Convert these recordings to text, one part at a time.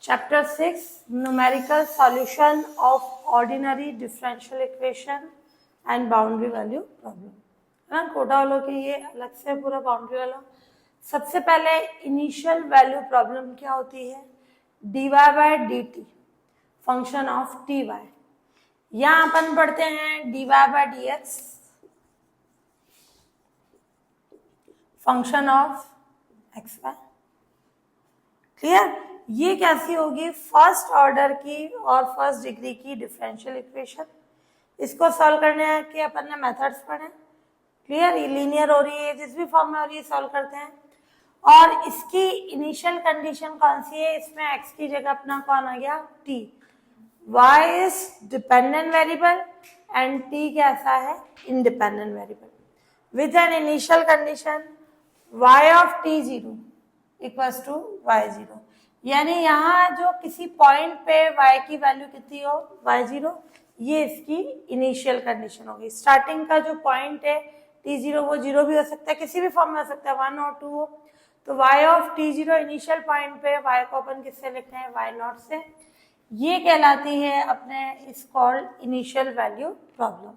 Chapter 6 Numerical Solution of Ordinary Differential Equation and Boundary Value Problem. है ना, कोटा वालों के ये अलग से पूरा बाउंड्री वाला. सबसे पहले इनिशियल वैल्यू प्रॉब्लम क्या होती है? dy by D T function of T Y. यहाँ अपन पढ़ते हैं dy by D X function of X Y. Clear? ये कैसी होगी? फर्स्ट ऑर्डर की और फर्स्ट डिग्री की डिफरेंशियल इक्वेशन. इसको सॉल्व करने के अपन ने मेथड्स पढ़े. क्लियर? ये लीनियर हो रही है, जिस भी फॉर्म में हो रही है सॉल्व करते हैं. और इसकी इनिशियल कंडीशन कौन सी है? इसमें x की जगह अपना कौन आ गया? t. y is dependent variable and t कैसा है? Independent variable. With an initial condition y of t 0 equals to y0. यानी यहाँ जो किसी पॉइंट पे y की वैल्यू कितनी हो? y0. ये इसकी इनिशियल कंडीशन होगी. स्टार्टिंग का जो पॉइंट है t0 वो 0 भी हो सकता है, किसी भी फॉर्म में हो सकता है, 1 और 2 हो. तो y of t0 initial point पे y को अपन किससे लिखते हैं? y0 से. ये कहलाती है अपने इस कॉल्ड इनिशियल वैल्यू प्रॉब्लम.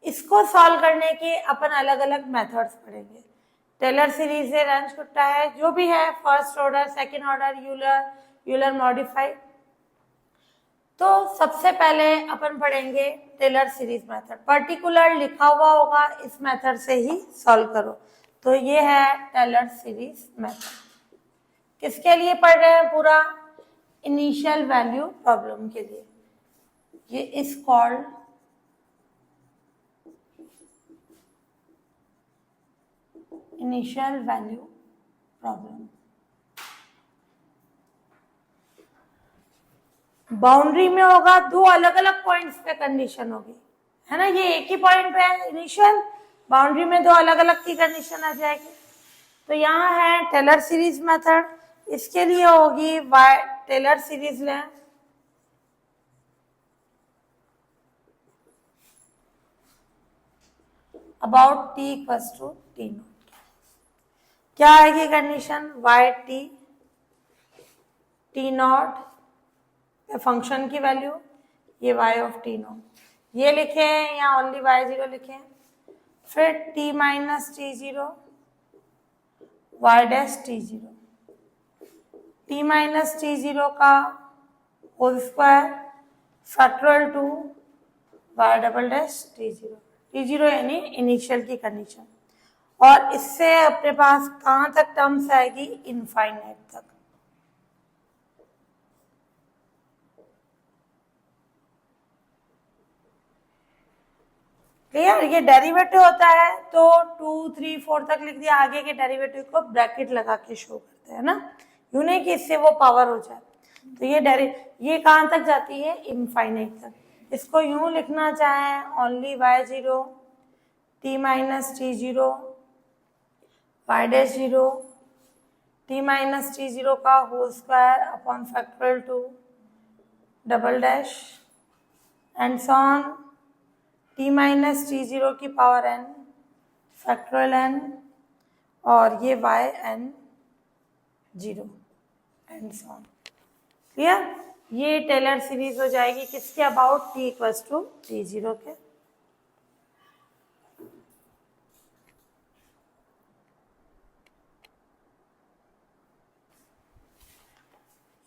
इसको सॉल्व करने के अपन अलग अलग मेथड्स पढ़ेंगे. टेलर सीरीज है, रंज-कुट्टा है, जो भी है, first order, second order, Euler modified. तो सबसे पहले अपन पढ़ेंगे टेलर सीरीज मेथड. पर्टिकुलर लिखा हुआ होगा, इस मेथड से ही सॉल्व करो. तो ये है टेलर सीरीज मेथड. किसके लिए पढ़ रहे हैं? पूरा इनिशियल वैल्यू प्रॉब्लम के लिए. ये is called initial value problem. Boundary में होगा, दो अलग अलग पॉइंट्स पे कंडीशन होगी, है ना. ये एक ही पॉइंट पे है इनिशियल, बाउंड्री में दो अलग अलग की कंडीशन आ जाएगी. तो यहाँ है टेलर सीरीज मेथड. इसके लिए होगी वाई टेलर सीरीज लें. About t equals to t naught. क्या आएगी condition? Y T T naught function की वैल्यू, ये वाई ऑफ टी नॉट. ये लिखे हैं या ओनली y0 लिखे हैं. फिर t minus t0 y dash t0. t minus t0 का whole square factorial two y double dash t0. t0 यानी इनिशियल की कंडीशन. और इससे अपने पास कहां तक टर्म्स आएगी? इनफाइनाइट तक. क्लियर? ये डेरिवेटिव होता है तो 2, 3, 4 तक लिख दिया. आगे के डेरिवेटिव को ब्रैकेट लगा के शो करते हैं ना. यूं नहीं कि इससे वो पावर हो जाए. तो ये कहां तक जाती है? इनफाइनाइट तक. इसको यूं लिखना चाहें only y0 t minus t0 y dash 0 t minus t0 का whole square upon factorial two double dash and so on t minus t0 की पावर n फैक्टोरियल n और ये y n 0 and so on. Clear? ये Taylor series हो जाएगी किसके? About t equals to t0 के.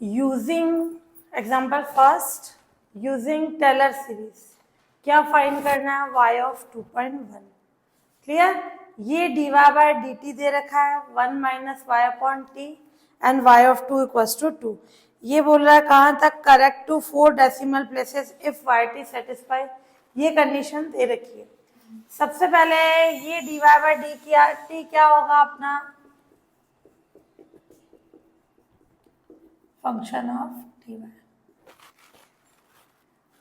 Using example first, using Taylor series क्या find करना है? y of 2.1. क्लियर? ये dy बाय dt दे रखा है 1 minus y upon T and y of 2 equals to 2. ये बोल रहा है कहां तक? Correct to 4 decimal places if yt satisfy. ये कंडीशन दे रखी है. सबसे पहले ये dy बाय dt क्या होगा? अपना फंक्शन ऑफ टी वाई.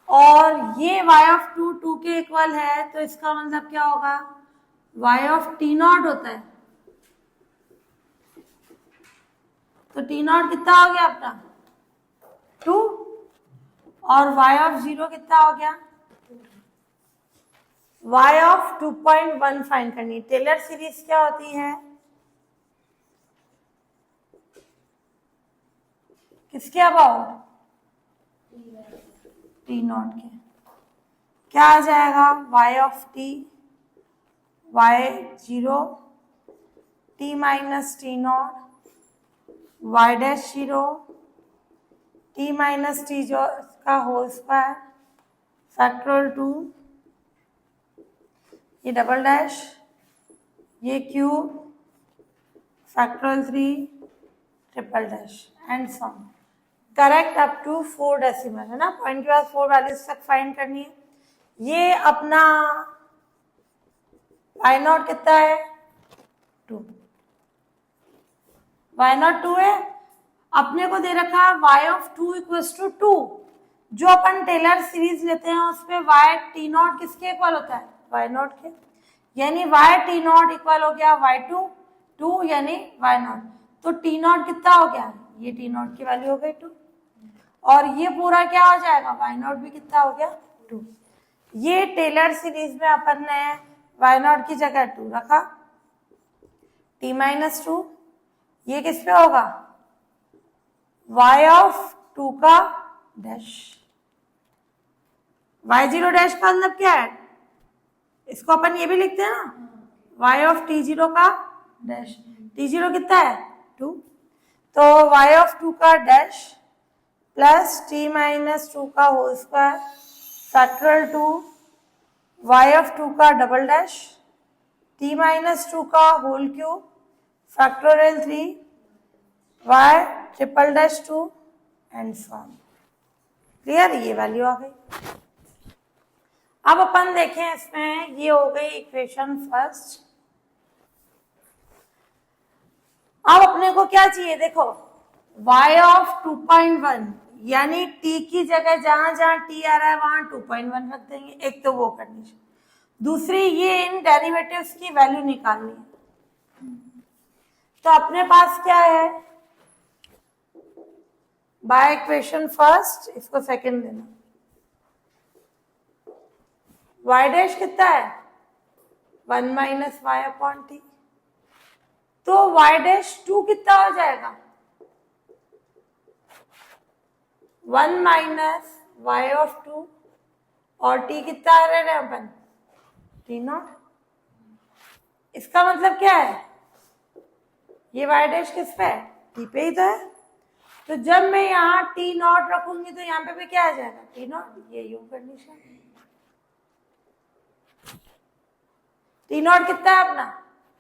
और ये y ऑफ 2 के इक्वल है, तो इसका मतलब क्या होगा? y ऑफ टी नॉट होता है. तो टी नॉट कितना हो गया अपना? 2. और y ऑफ 0 कितना हो गया? y ऑफ 2.1 फाइंड करनी. टेलर सीरीज क्या होती है? किसके अबाउट, टी नॉट के। क्या आ जाएगा, y of T, y 0, t minus T naught, y dash 0, t minus T जो का होल स्क्वायर फैक्टोरियल 2, ये डबल डैश, ये cube factorial 3, triple dash and some. Correct up to 4 decimal, है ना, पॉइंट के बाद 4 वैल्यूज तक फाइंड करनी है। ये अपना y नॉट कितना है, 2, y नॉट 2 है। अपने को दे रखा है y ऑफ 2 इक्वल्स टू 2। जो अपन टेलर सीरीज लेते हैं उसपे y टी नॉट किसके इक्वल होता है, y नॉट के, यानी y टी नॉट इक्वल हो गया y2 2 यानी y नॉट। तो टी नॉट कितना हो गया, ये टी नॉट की वैल्यू हो गई 2, और ये पूरा क्या हो जाएगा, y नॉट भी कितना हो गया 2। ये टेलर सीरीज में अपन ने y नॉट की जगह 2 रखा, t माइनस 2, ये किस पे होगा, y ऑफ 2 का डैश। y0 डैश का मतलब क्या है, इसको अपन ये भी लिखते हैं ना, y ऑफ t0 का डैश। t0 कितना है 2, तो y ऑफ 2 का डैश प्लस t माइनस 2 का whole square factorial 2, y of 2 का डबल डैश, t माइनस 2 का whole cube factorial 3, y triple dash 2 and so on. Clear, ये वैल्यू आ गई। अब अपन देखें इसमें, ये हो गई इक्वेशन फर्स्ट। अब अपने को क्या चाहिए, देखो y ऑफ 2.1 यानी t की जगह जहां जहां t आ रहा है वहां 2.1 रख देंगे, एक तो वो कंडीशन। दूसरी, ये इन डेरिवेटिव्स की वैल्यू निकालनी है। तो अपने पास क्या है, बाय इक्वेशन फर्स्ट, इसको सेकंड देना, y डैश कितना है 1 माइनस वाई अपॉन टी, तो y डैश 2 कितना हो जाएगा 1 माइनस वाई ऑफ 2, और t कितना रह रहे हैं अपन, टी नॉट। इसका मतलब क्या है, ये y डैश किस पे है, t पे ही तो है। तो जब मैं यहाँ टी नॉट रखूंगी तो यहाँ पे भी क्या आ जाएगा, टी नॉट, ये यू कंडीशन। टी नॉट कितना है अपना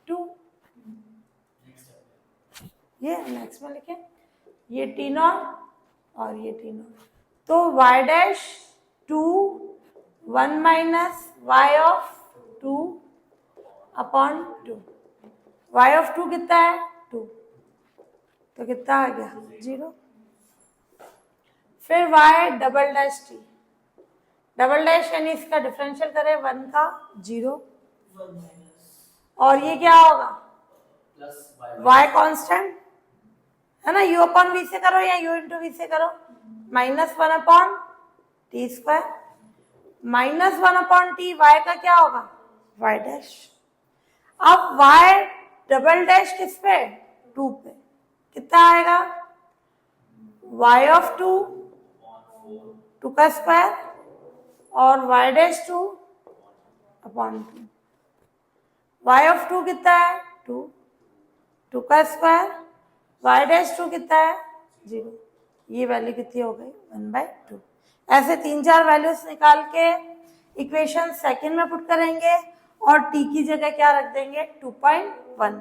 2, ये नेक्स्ट में लिखे, ये टी नॉट और ये टी नॉट। तो y dash 2 1 minus Y of 2 upon 2, y of 2 कितना है 2, तो कितना आ गया 0। फिर y double dash T, double dash यानी इसका डिफरेंशियल करें 1 का 0, और ये क्या होगा y कांस्टेंट है ना, u अपॉन v से करो या u इंटू v से करो, minus 1 upon T square, minus 1 upon T, y का क्या होगा y डैश। अब y डबल डैश किस पे 2 पे, कितना आएगा y ऑफ 2 2 का स्क्वायर और y dash 2 upon 2, y of 2 कितना है 2 2 का स्क्वायर, y डैश 2 कितना है 0, ये वैल्यू कितनी हो गई 1/2। ऐसे 3-4 वैल्यूज निकाल के इक्वेशन सेकंड में पुट करेंगे और t की जगह क्या रख देंगे 2.1,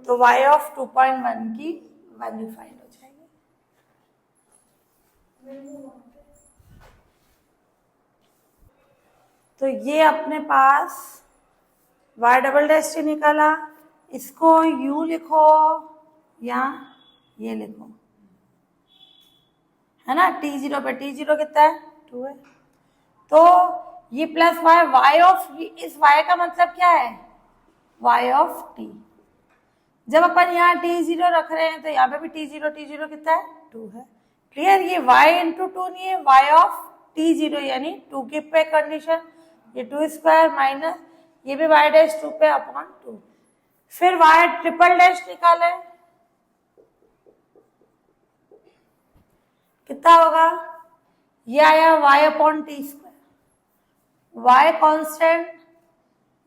तो y ऑफ 2.1 की वैल्यू फाइंड हो जाएगी। तो ये अपने पास y डबल डैश टी निकाला, इसको u लिखो या ये लिखो, है ना, t0 पे, t0 कितना है 2 है, तो ये प्लस y ऑफ, इस y का मतलब क्या है y ऑफ t। जब अपन यहाँ t0 रख रहे हैं तो यहाँ पे भी t0 कितना है 2 है। क्लियर, ये y इंटू 2 नहीं है, y ऑफ t0 यानी 2 की पे कंडीशन, ये 2 स्क्वायर माइनस ये भी y डैश 2 पे अपॉन 2। फिर y ट्रिपल डैश निकाले, कितना होगा, ये आया y upon T square, y constant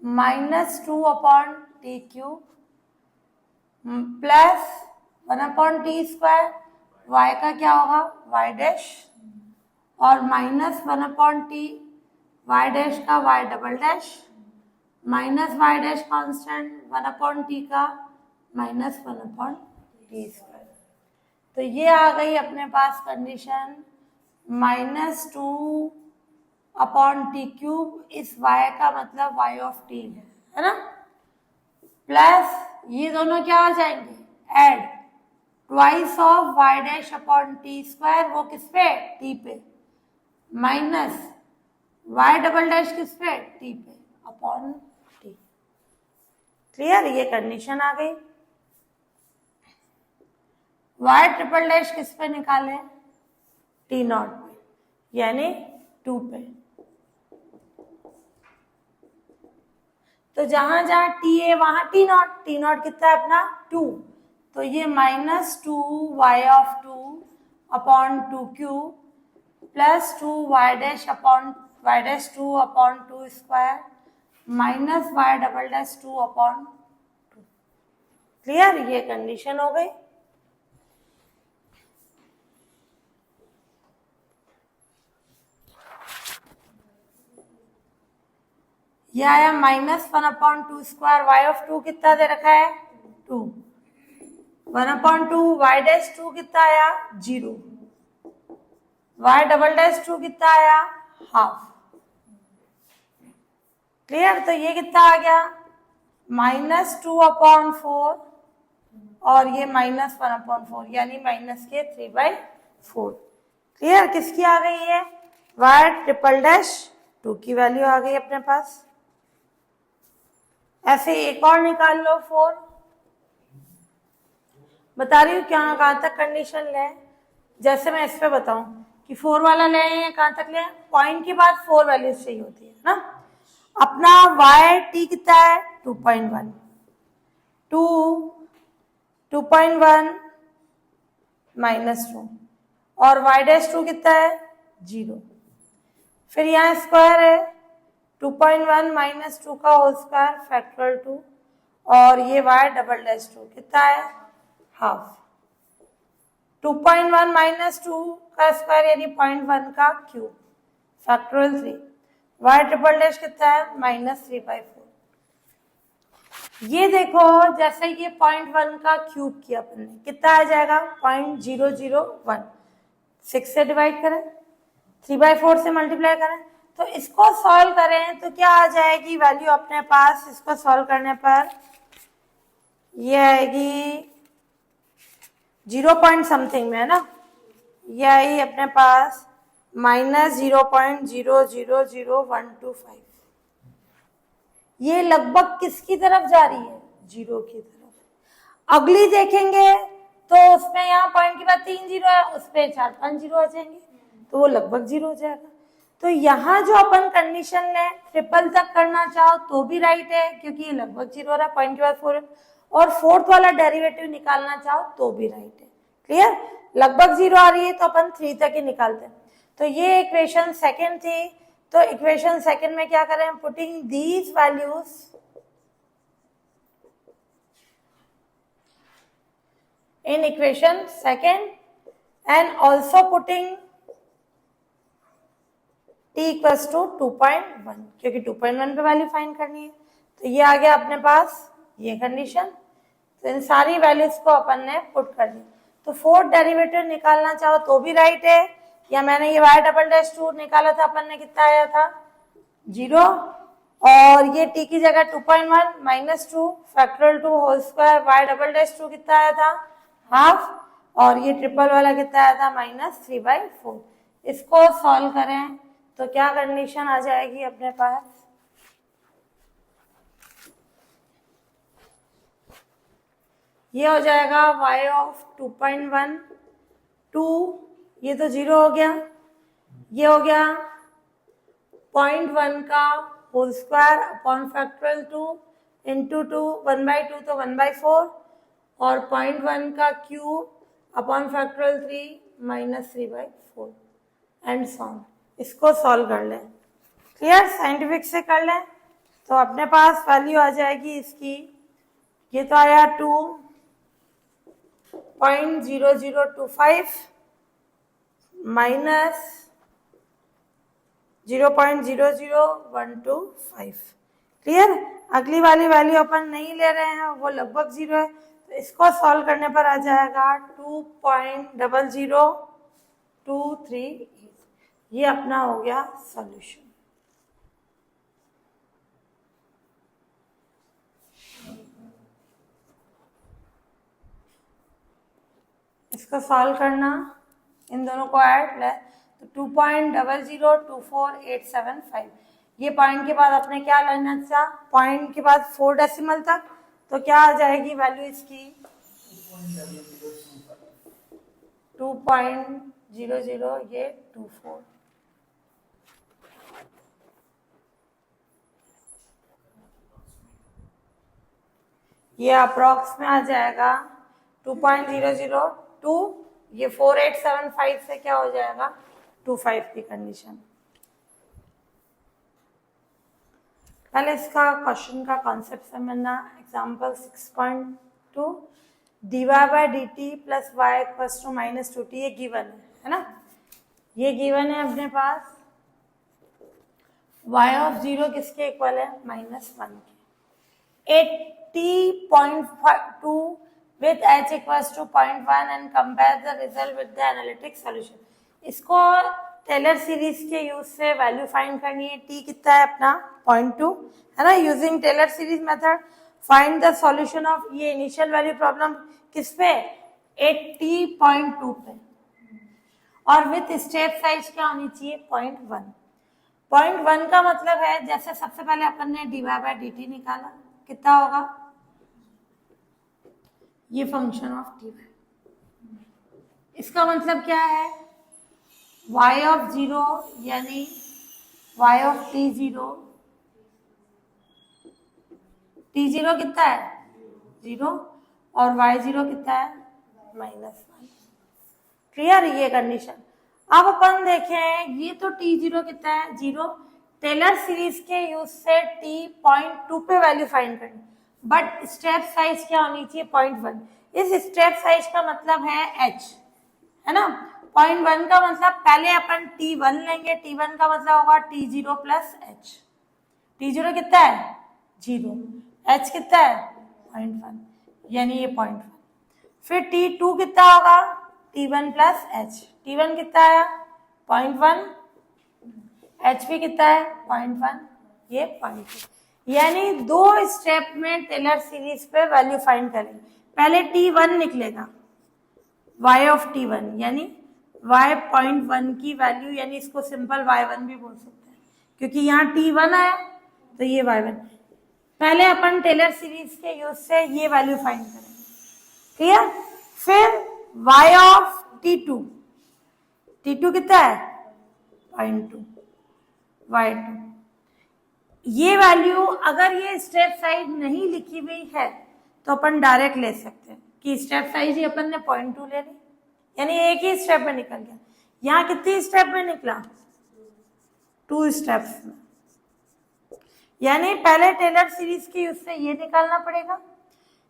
-2 upon T cube plus 1 upon T square, y का क्या होगा y डैश, और -1 अपॉन टी y डैश का y double dash, minus y dash constant 1 upon T का -1 अपॉन टी स्क्वायर। तो ये आ गई अपने पास कंडीशन -2 अपॉन टी क्यूब, इस y का मतलब y ऑफ टी है ना, प्लस ये दोनों क्या हो जाएंगे, add twice of y dash upon T square, वो किस पे, t पे, माइनस y डबल डैश किस पे, t पे, अपॉन t। क्लियर, ये कंडीशन आ गई। y ट्रिपल डैश किस पे निकाले, t नॉट पे, यानी 2 पे। तो जहां जहां t है वहां t नॉट कितना है अपना 2, तो ये -2 y of 2 upon 2 cube plus 2 y dash upon y dash 2 upon 2 square minus y double dash 2 upon 2। Clear, ये कंडीशन हो गई। ये आया -1 अपॉन 2 स्क्वायर, y ऑफ 2 कितना दे रखा है 2, 1 अपॉन 2 y डैश 2 कितना आया 0, y डबल डैश 2 कितना आया हाफ। क्लियर, तो ये कितना आ गया -2 अपॉन 4 और ये -1 अपॉन 4, यानी माइनस के 3/4। क्लियर, किसकी आ गई है, y ट्रिपल डैश 2 की वैल्यू आ गई अपने पास। ऐसे एक और निकाल लो 4, बता रही हूँ क्या कहाँ तक कंडीशन ले, जैसे मैं इस पे बताऊं कि 4 वाला ले आए, कहाँ तक ले, पॉइंट के बाद 4 वैल्यूज चाहिए होती है ना। अपना y t कितना है 2.1, 2.1 -2 और y डैश 2 कितना है 0, फिर यहाँ स्क्वायर है 2.1 -2 का होल स्क्वायर फैक्टोरियल 2 और ये y डबल डैश 2 कितना है हाफ, 2.1 -2 का स्क्वायर यानी 0.1 का cube factorial 3, y triple dash कितना है -3/4। ये देखो जैसे ये 0.1 का क्यूब किया अपन ने, कितना आ जाएगा 0.001, 6 से डिवाइड करें, 3/4 से मल्टीप्लाई करें, तो इसको सॉल्व करें तो क्या आ जाएगी वैल्यू अपने पास, इसको सॉल्व करने पर ये आएगी 0 पॉइंट समथिंग में है ना, ये आई अपने पास -0.000125। ये लगभग किसकी तरफ जा रही है, 0 की तरफ। अगली देखेंगे तो उसमें यहाँ पॉइंट के बाद 3 जीरो है, उस पर 4-5 जीरो आ जाएंगे, तो वो लगभग 0 हो जाएगा। तो यहाँ जो अपन कंडीशन ले ट्रिपल तक करना चाहो तो भी राइट है, क्योंकि ये लगभग 0 हो रहा है, पॉइंट के बाद 4 है, और फोर्थ वाला डेरिवेटिव निकालना चाहो तो भी राइट है। क्लियर, लगभग 0 आ रही है तो अपन 3 तक ही निकालते हैं। तो ये इक्वेशन सेकंड थी, तो इक्वेशन सेकंड में क्या करें, putting these values in equation second and also putting t equals to 2.1, क्योंकि 2.1 पे वैल्यू फाइंड करनी है। तो ये आ गया अपने पास ये कंडीशन, तो इन सारी वैल्यूज को अपन ने पुट कर दिया। तो फोर्थ डेरिवेटिव निकालना चाहो तो भी राइट है, या मैंने ये y डबल डैश 2 निकाला था, अपन ने कितना आया था 0, और ये t की जगह 2.1 -2 factorial 2 whole square y double dash 2 कितना आया था हाफ, और ये ट्रिपल वाला कितना आया था -3/4। इसको सॉल्व करें तो क्या कंडीशन आ जाएगी अपने पास, ये हो जाएगा y ऑफ 2.1 2, ये तो 0 हो गया, ये हो गया 0.1 का whole square upon factorial 2 into 2 1/2 तो 1/4, और 0.1 का cube upon factorial 3 -3/4 and so on. इसको सॉल्व कर लें। क्लियर? साइंटिफिक से कर लें तो अपने पास वैल्यू आ जाएगी इसकी, ये तो आया 2.0025 माइनस 0.00125। क्लियर? अगली वाली वैल्यू अपन नहीं ले रहे हैं, वो लगभग 0 है, तो इसको सॉल्व करने पर आ जाएगा 2.00238। ये अपना हो गया सॉल्यूशन। इसको सॉल्व करना, इन दोनों को ऐड ले तो 2.0024875। ये पॉइंट के बाद अपने क्या लेना था, पॉइंट के बाद 4 डेसिमल तक, तो क्या आ जाएगी वैल्यू इसकी 2.00 ये 24। ये अप्रॉक्स में आ जाएगा 2.002, ये 4875 से क्या हो जाएगा 25 की कंडीशन। पहले इसका क्वेश्चन का कॉन्सेप्ट समझना। Example 6.2 dy/dt plus y equals to -2t, ये गिवन है ना, ये गिवन है अपने पास। y ऑफ 0 किसके इक्वल है, -1 के। 80.2 with h equals to 0.1 and compare the result with the analytic solution। इसको टेलर सीरीज के यूज से वैल्यू फाइंड करनी है। t कितना है अपना 0.2 है ना। Using Taylor series method find the solution of, ये इनिशियल वैल्यू प्रॉब्लम किस पे 80.2 पे, और विथ स्टेप साइज क्या होनी चाहिए 0.1। 0.1 का मतलब है, जैसे सबसे पहले अपन ने dy/dt निकाला, कितना होगा ये फंक्शन ऑफ dy। इसका मतलब क्या है, y ऑफ 0 यानी y ऑफ t0 कितना है 0 और y0 कितना है -1। क्लियर? ये कंडीशन। अब अपन देखें, ये तो t0 कितना है 0, टेलर सीरीज के यूज से t 0.2 पे वैल्यू फाइंड करनी, बट स्टेप साइज क्या होनी चाहिए 0.1। इस स्टेप साइज का मतलब है h, है ना। 0.1 का मतलब पहले अपन t1 लेंगे, t1 का मतलब होगा t0 प्लस h। t0 कितना है 0, h कितना है 0.1, यानी ये 0.1। फिर t2 कितना होगा t1 प्लस h, t1 कितना है 0.1, h भी कितना है 0.1, ये 0.2। यानी 2 स्टेप में टेलर सीरीज पे वैल्यू फाइंड करेंगे। पहले t1 निकलेगा y ऑफ t1, यानी y 0.1 की वैल्यू, यानी इसको सिंपल y1 भी बोल सकते हैं, क्योंकि यहाँ t1 आया तो ये y1। पहले अपन टेलर सीरीज के यूज से ये वैल्यू फाइंड करेंगे। क्लियर? फिर y ऑफ t2 कितना है 0.2, y2। ये वैल्यू अगर ये स्टेप साइज नहीं लिखी हुई है तो अपन डायरेक्ट ले सकते हैं कि स्टेप साइज ही अपन ने 0.2 ले ली, यानी एक ही स्टेप में निकल गया। यहाँ कितनी स्टेप में निकला 2 स्टेप्स में, यानी पहले टेलर सीरीज के यूज से ये निकालना पड़ेगा,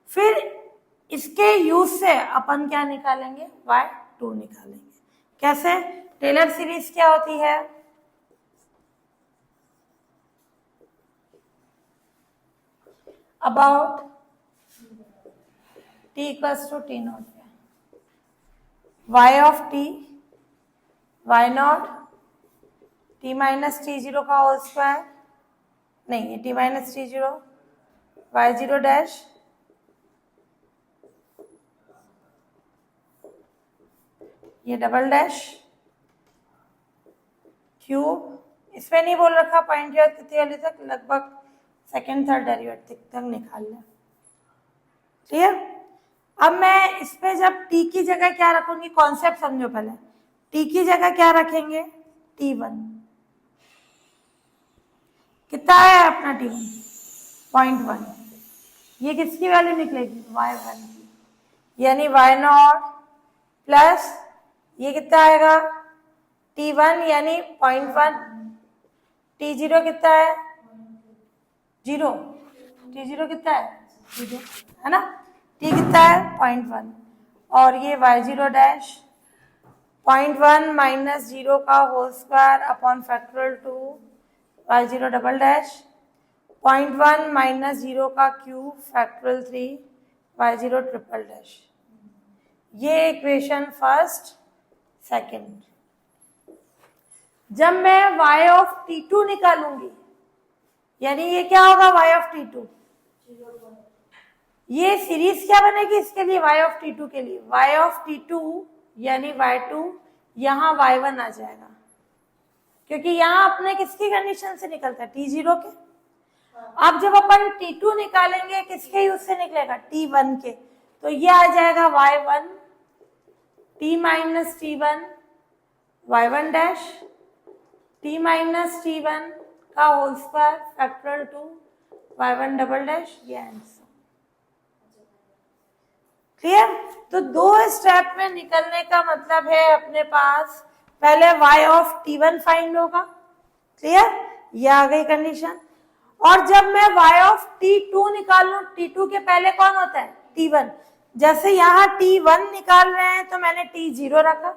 फिर इसके यूज से अपन क्या निकालेंगे y2 निकालेंगे। कैसे? टेलर सीरीज क्या होती है, about t equals to t0 पे y of t y0 t minus t0 का होल स्क्वायर, नहीं ये t minus t0 y0 dash ये डबल डैश क्यूब। इसमें नहीं बोल रखा पॉइंट की कितनी वैल्यू तक, लगभग सेकेंड थर्ड डेरिवेटिव तक निकाल लें। क्लियर? अब मैं इस पे जब t की जगह क्या रखूंगी, कॉन्सेप्ट समझो पहले। t की जगह क्या रखेंगे t1, कितना है अपना t1 0.1, ये किसकी वैल्यू निकलेगी y1 की, यानी y0 प्लस ये कितना आएगा T1 यानी 0.1, T0 कितना है 0, T0 कितना है 0 है ना, T कितना है 0.1 और ये y0 डैश 0.1 माइनस 0 का whole square upon factorial 2 y0 double dash 0.1 minus 0 का cube factorial 3 y0 triple dash. ये इक्वेशन फर्स्ट सेकंड। जब मैं y ऑफ t2 निकालूंगी यानी ये क्या होगा y ऑफ t2, ये सीरीज क्या बनेगी इसके लिए y ऑफ t2 के लिए, y ऑफ t2 यानी y2 यहाँ y1 आ जाएगा क्योंकि यहाँ अपने किसकी कंडीशन से निकलता है t0 के। अब जब अपन t2 निकालेंगे किसके यूज से निकलेगा t1 के, तो ये आ जाएगा y1 t minus t1 y1 dash t minus t1 का whole square factorial 2 y1 double dash, ये आंसर क्लियर। तो दो स्टेप में निकलने का मतलब है अपने पास पहले y ऑफ t1 फाइंड होगा, क्लियर, ये आ गई कंडीशन। और जब मैं y ऑफ t2 निकाल लूं, t2 के पहले कौन होता है t1, जैसे यहाँ t1 निकाल रहे हैं तो मैंने t0 रखा,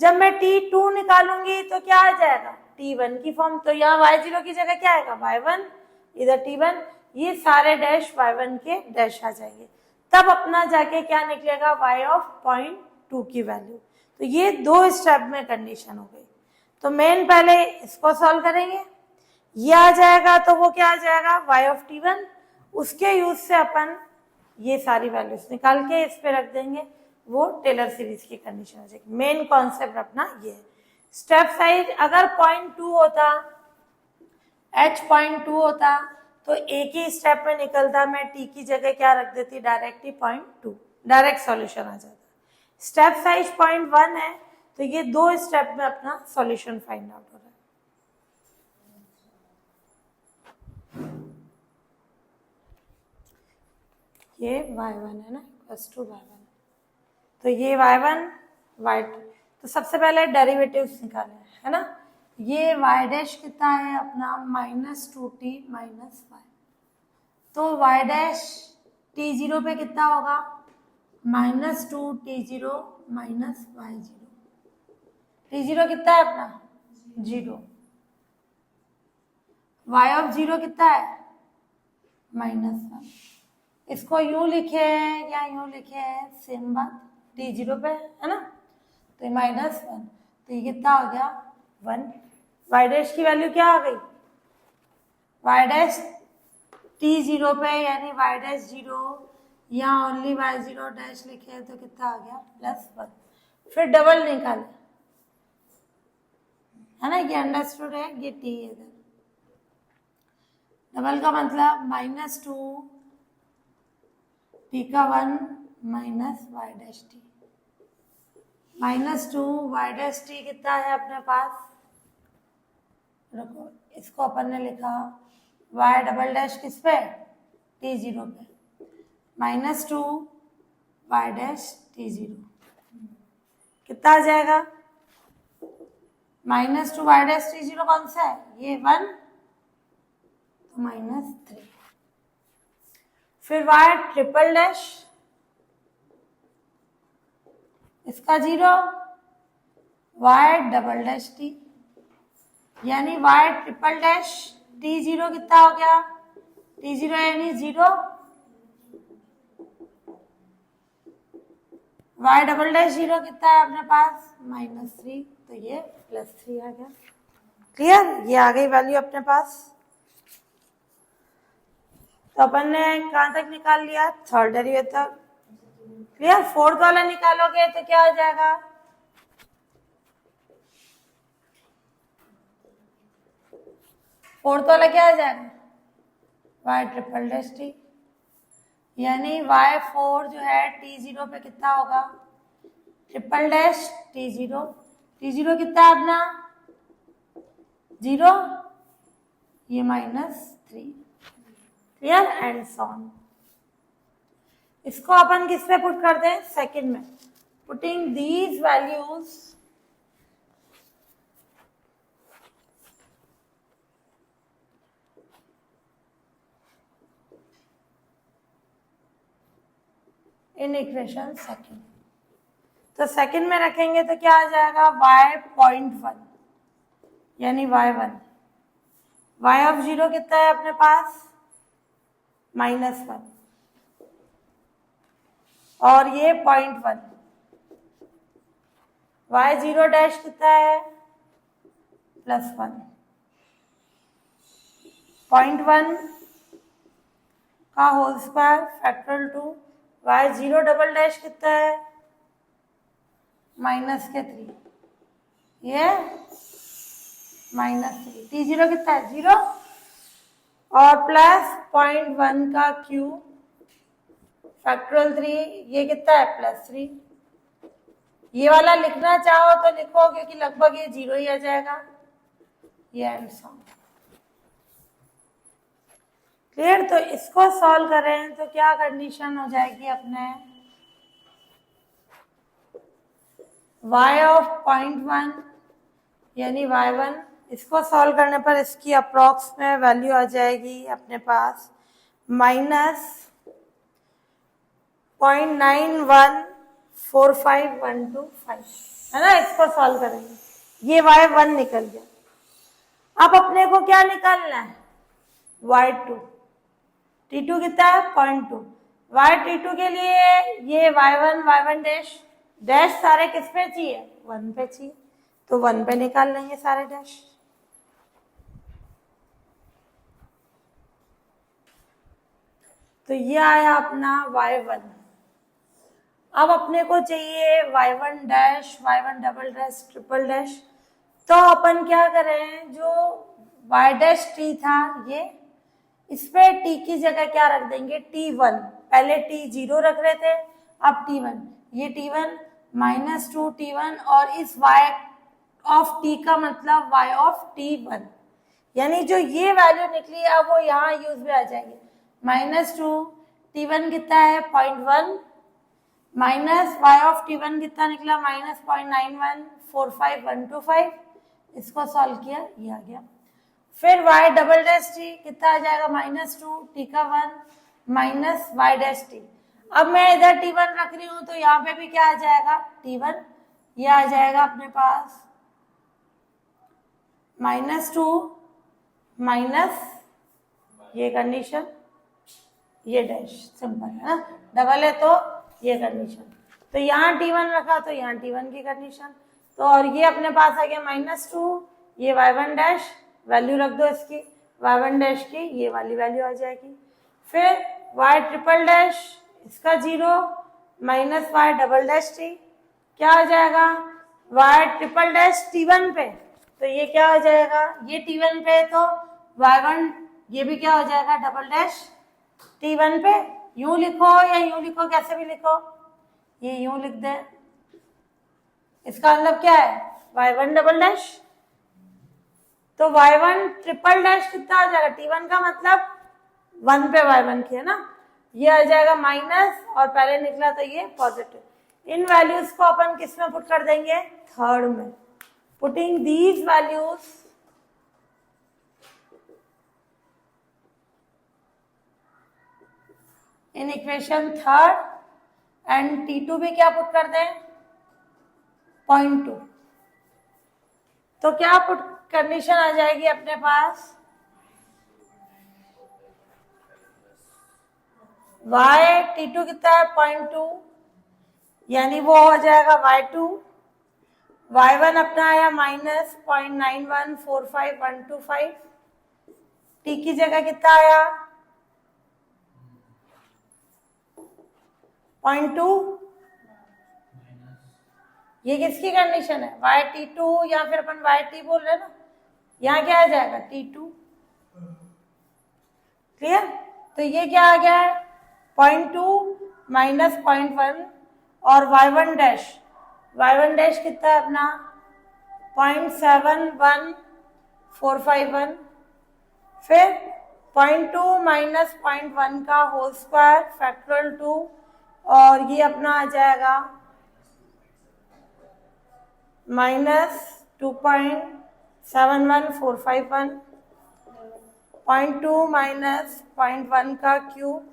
जब मैं t2 निकालूंगी तो क्या आ जाएगा t1 की फॉर्म, तो यहाँ y0 की जगह क्या आएगा y1, इधर t1, ये सारे डैश y1 के डैश आ जाएंगे, तब अपना जाके क्या निकलेगा y ऑफ 0.2 की वैल्यू। तो ये दो स्टेप में कंडीशन हो गई। तो मेन पहले इसको सॉल्व करेंगे, ये आ जाएगा तो वो क्या आ जाएगा y ऑफ t1, उसके यूज से अपन ये सारी वैल्यूज निकाल के इस पे रख देंगे, वो टेलर सीरीज की कंडीशन हो जाएगी। मेन कॉन्सेप्ट अपना ये है। स्टेप साइज अगर 0.2 होता, h 0.2 होता तो एक ही स्टेप में निकलता, मैं t की जगह क्या रख देती डायरेक्ट ही 0.2, डायरेक्ट सॉल्यूशन आ जाता। स्टेप साइज 0.1 है तो ये दो स्टेप में अपना सॉल्यूशन फाइंड आउट हो रहा है। ये y1 है ना, इक्वल्स टू y1, तो ये y1 y2, तो सबसे पहले डेरिवेटिव्स निकाले है ना, ये y डैश कितना है अपना -2t माइनस y, तो y डैश t0 पे कितना होगा -2t0 माइनस y0, t0 कितना है अपना 0, y ऑफ 0 कितना है -1। इसको यूं लिखे हैं या यूं लिखे हैं सेम बात, t0 पे है ना, तो -1, तो ये कितना हो गया 1। y डैश की वैल्यू क्या आ गई, y डैश t0 पे यानी y डैश 0, यहाँ ओनली y0 डैश लिखे तो कितना आ गया +1। फिर डबल निकाले है ना, ये अंडरस्टूड है, ये t इधर, डबल का मतलब -2 t का 1 minus y dash t, -2 y dash t कितना है अपने पास, रुको इसको अपन ने लिखा y डबल डैश किस पे t0 पे, -2 y डैश t0 कितना आ जाएगा, -2 y डैश t0 कौन सा है ये 1, तो -3, फिर y ट्रिपल डैश इसका 0, y डबल डैश t यानी y ट्रिपल डैश t0 कितना हो गया, t0 यानी 0, y डबल डैश 0 कितना है अपने पास -3, तो ये +3 आ गया, क्लियर, ये आ गई वैल्यू अपने पास। तो अपन ने कहां तक निकाल लिया, थर्ड डेरिवेटिव तक, क्लियर। फोर्थ वाला निकालोगे तो क्या हो जाएगा, फोर्थ वाला क्या आ जाएगा y ट्रिपल डैश t, यानी y4 जो है t0 पे कितना होगा ट्रिपल डैश t0, t0 कितना है अपना 0, ये -3, क्लियर एंड सॉन। इसको अपन किस पे पुट कर दें, सेकंड में Putting these values in equation second. तो सेकंड में रखेंगे तो क्या आ जाएगा y.1 यानी y1. y ऑफ 0 कितना है अपने पास -1 और ये 0.1. y0 डैश कितना है +1. 0.1 का whole square factorial 2. y0 double dash कितना है -3. ये -3. t0 कितना है 0 और प्लस 0.1 का क्यूब फैक्टोरियल 3. ये कितना है +3. ये वाला लिखना चाहो तो लिखो क्योंकि लगभग ये 0 ही आ जाएगा. ये आंसर क्लियर. तो इसको सॉल्व करें तो क्या कंडीशन हो जाएगी अपने y ऑफ 0.1 यानी y1. इसको सॉल्व करने पर इसकी अप्रॉक्स में वैल्यू आ जाएगी अपने पास -0.9145125 है ना. इसको सॉल्व करेंगे ये y1 निकल गया. अब अपने को क्या निकालना है y2. t2 कितना है 0.2. y2 के लिए ये y1 डैश सारे किस पे चाहिए 1 पे चाहिए तो 1 पे निकाल लेंगे सारे डैश. तो ये आया अपना y1. अब अपने को चाहिए y1 dash y1 double dash triple dash. तो अपन क्या करें जो y डैश t था ये इस पे t की जगह क्या रख देंगे t1. पहले t0 रख रहे थे अब t1. ये t1 -2 t1 और इस y ऑफ t का मतलब y ऑफ t1 यानी जो ये वैल्यू निकली अब वो यहाँ यूज में आ जाएगी. -2 t1 कितना है 0.1 माइनस y ऑफ t1 कितना निकला -0.9145125. इसको सॉल्व किया ये आ गया. फिर y डबल डैश t कितना आ जाएगा -2 t का 1 माइनस y डैश t. अब मैं इधर t1 रख रही हूं तो यहाँ पे भी क्या आ जाएगा t1. ये आ जाएगा अपने पास -2 माइनस ये कंडीशन ये डैश. सिंपल है ना. डबल है तो ये कंडीशन. तो यहाँ t1 रखा तो यहाँ t1 की कंडीशन. तो और ये अपने पास आ गया -2. ये y1 डैश वैल्यू रख दो इसकी y1 डैश की ये वाली वैल्यू आ जाएगी. फिर y ट्रिपल डैश इसका 0 minus y double dash t क्या आ जाएगा y ट्रिपल डैश t1 पे. तो ये क्या हो जाएगा ये t1 पे तो y1 ये भी क्या हो जाएगा डबल डैश t1 पे. यूं लिखो या यूं लिखो कैसे भी लिखो. ये यूं लिख दे. इसका मतलब क्या है y1 डबल डैश. तो y1 ट्रिपल डैश कितना आ जाएगा t1 का मतलब 1 पे y1 की है ना. ये आ जाएगा माइनस और पहले निकला तो ये पॉजिटिव. इन वैल्यूज को अपन किस में पुट कर देंगे थर्ड में. Putting these values in equation third and t2 भी क्या पुट कर दें 0.2. तो क्या पुट कंडीशन आ जाएगी अपने पास y t2 कितना है 0.2 यानी वो हो जाएगा y2. y1 अपना आया -0.9145125. t की जगह कितना आया 0.2. ये किसकी कंडीशन है y t2 या फिर अपन y t बोल रहे हैं ना. यहाँ क्या आ जाएगा t2. क्लियर. तो ये क्या आ गया है 0.2 माइनस 0.1 और y1 डैश कितना है अपना 0.71451. फिर 0.2 माइनस 0.1 का होल स्क्वायर फैक्टोरियल 2 और ये अपना आ जाएगा -2.71451, 0.2 माइनस 0.1 का क्यूब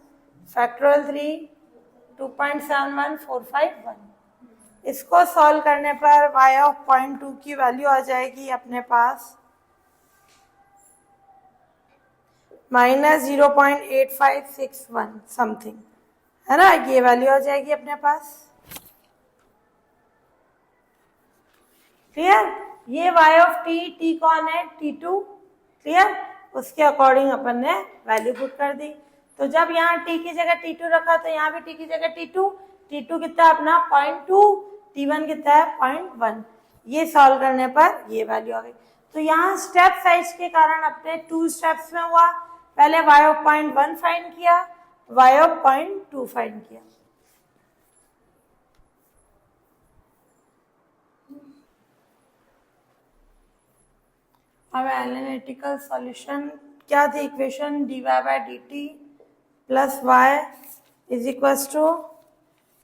फैक्टोरियल 3, 2.71451। इसको सॉल्व करने पर y ऑफ 0.2 की वैल्यू आ जाएगी अपने पास -0.8561 समथिंग, है ना। ये वैल्यू आ जाएगी अपने पास। क्लियर। ये y ऑफ t कौन है, t2। क्लियर। उसके अकॉर्डिंग अपन ने वैल्यू पुट कर दी। तो जब यहाँ t की जगह t2 रखा तो यहाँ भी t की जगह t2 कितना है अपना 0.2, t1 कितना है 0.1। ये सॉल्व करने पर ये वैल्यू आ गई। तो यहाँ स्टेप साइज के कारण अपने 2 स्टेप्स में हुआ। पहले y ऑफ 0.1 फाइंड किया, y ऑफ 0.2 फाइंड किया। अब एनालिटिकल सॉल्यूशन क्या थी equation, dy by dt plus y is equals to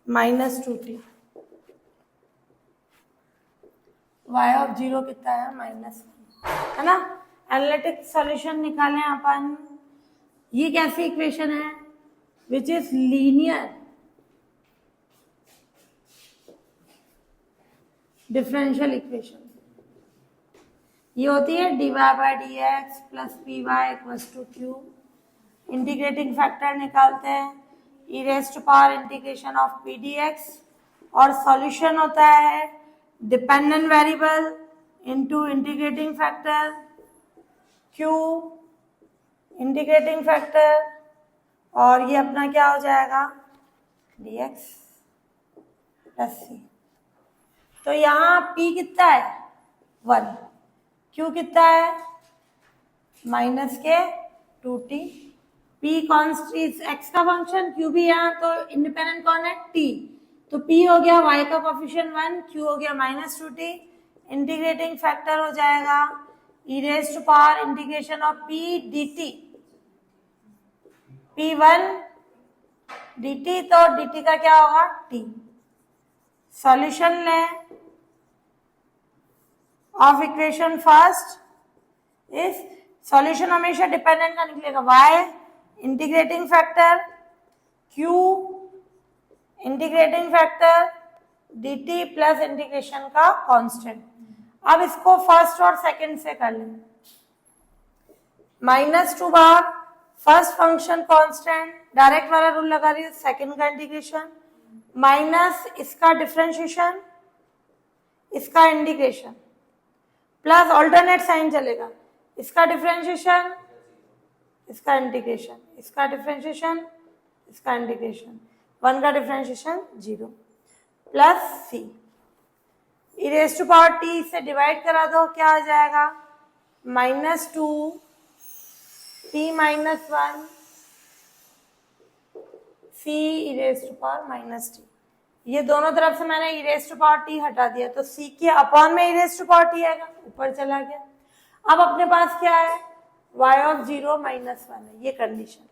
-2t। y of 0 कितना है -1, है ना। एनालिटिक सॉल्यूशन निकालें अपन। ये कैसी इक्वेशन है, which is linear differential equation. ये होती है dy बाय dx plus py equals to q। Integrating factor निकालते हैं e raise to power integration of p dx, और सॉल्यूशन होता है dependent variable into integrating factor q integrating factor, और ये अपना क्या हो जाएगा dx प्लस c। तो यहाँ p कितना है 1, q कितना है -2t, p कॉन्स्टेंट x का फंक्शन, q भी यहाँ तो इंडिपेंडेंट कौन है t। तो p हो गया y का कोफिशिएंट 1, q हो गया -2t। इंटीग्रेटिंग फैक्टर हो जाएगा e raise to power integration of p dt, p1 dt, तो dt का क्या होगा t। सॉल्यूशन लें of equation first is, solution हमेशा डिपेंडेंट का निकलेगा, y integrating factor q integrating factor dt plus integration का कांस्टेंट। अब इसको फर्स्ट और सेकंड से कर लें। -2 बार फर्स्ट फंक्शन कांस्टेंट, डायरेक्ट वाला रूल लगा रही हूँ, सेकंड का इंटीग्रेशन माइनस इसका डिफरेंशिएशन, इसका इंटीग्रेशन, प्लस ऑल्टरनेट साइन चलेगा, इसका डिफरेंशिएशन, इसका इंटीग्रेशन, इसका डिफरेंशिएशन, इसका इंटीग्रेशन, 1 का differentiation 0, plus c e raise to power t से डिवाइड करा दो, क्या आ जाएगा -2 t -1 c e raise to power -t। ये दोनों तरफ से मैंने e raise to power t हटा दिया, तो c के अपॉन में e raise to power t आएगा, ऊपर चला गया। अब अपने पास क्या है y ऑफ 0 -1 है, ये कंडीशन,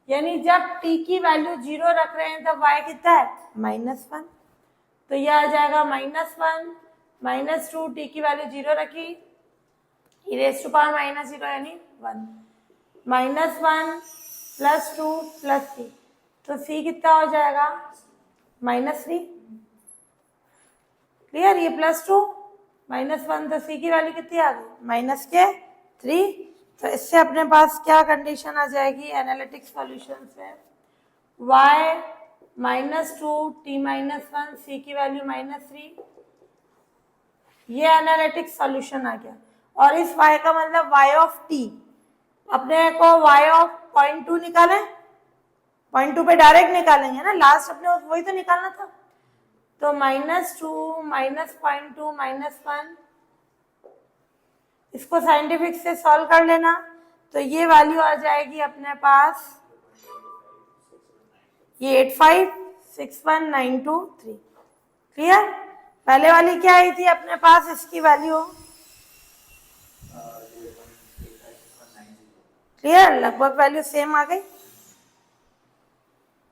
यानी जब t की वैल्यू 0 रख रहे हैं तब y कितना है -1। तो ये आ जाएगा -1 -2, t की वैल्यू 0 रखी, e रेज़ टू पावर -0 यानी 1, -1 प्लस 2 प्लस c, तो c कितना हो जाएगा -3। क्लियर। ये +2 -1, तो c की वैल्यू कितनी आ गई -3। तो इससे अपने पास क्या कंडीशन आ जाएगी एनालिटिक सॉल्यूशन से, y -2 t -1 c की वैल्यू -3, ये एनालिटिक सॉल्यूशन आ गया। और इस y का मतलब y ऑफ t, अपने को y ऑफ 0.2 निकालें, 0.2 पे डायरेक्ट निकालेंगे ना, लास्ट अपने वही तो निकालना था। तो -2 -0.2 -1, इसको साइंटिफिक से सॉल्व कर लेना, तो ये वैल्यू आ जाएगी अपने पास, ये 8561,923। क्लियर। पहले वाली क्या आई थी अपने पास, इसकी वैल्यू क्लियर, लगभग वैल्यू सेम आ गई।